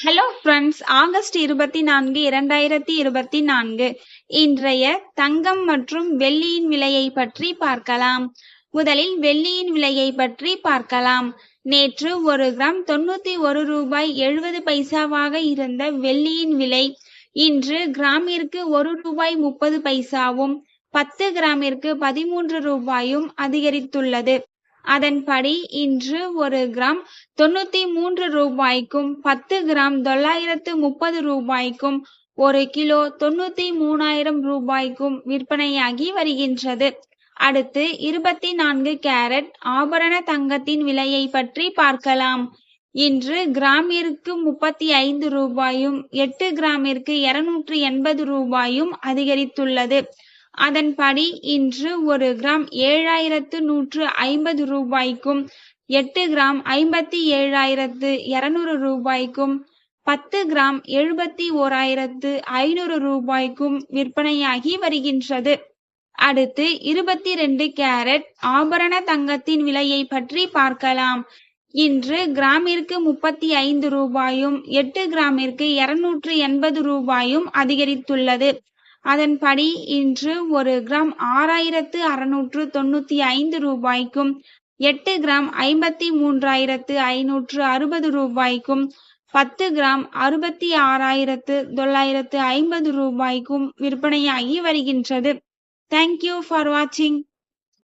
Hello friends, August 24, 2024 இன்றைய தங்கம் மற்றும் வெள்ளியின் விலையை பற்றி பார்க்கலாம். முதலில் வெள்ளியின் விலையை பற்றி பார்க்கலாம். நேற்று 1 கிராம் 91 ரூபாய் 70 பைசாவாக இருந்த வெள்ளியின் விலை இன்று கிராமிற்கு 1 ரூபாய் 30 பைசாவும் 10 கிராமிற்கு 13 ரூபாயும் அதிகரித்துள்ளது. அதன்படி இன்று 1 கிராம் 93 ரூபாய்க்கும் 10 கிராம் 930 ரூபாய்க்கும் 1 கிலோ 93,000 ரூபாய்க்கும் விற்பனையாகி வருகின்றது. அடுத்து 24 கேரட் ஆபரண தங்கத்தின் விலையை பற்றி பார்க்கலாம். இன்று கிராமிற்கு 35 ரூபாயும் 8 கிராமிற்கு 280 ரூபாயும் அதிகரித்துள்ளது. அதன்படி இன்று 1 கிராம் 7,150 ரூபாய்க்கும் 8 கிராம் 57,200 ரூபாய்க்கும் 10 கிராம் 71,500 ரூபாய்க்கும் விற்பனையாகி வருகின்றது. அடுத்து 22 கேரட் ஆபரண தங்கத்தின் விலையை பற்றி பார்க்கலாம். இன்று கிராமிற்கு 35 ரூபாயும் 8 கிராமிற்கு 280 ரூபாயும் அதிகரித்துள்ளது. அதன்படி இன்று 1 கிராம் 6,695 ரூபாய்க்கும் 8 கிராம் 53,560 ரூபாய்க்கும் 10 கிராம் 66,950 ரூபாய்க்கும் விற்பனையாகி வருகின்றது. தேங்க்யூ ஃபார் வாட்சிங்.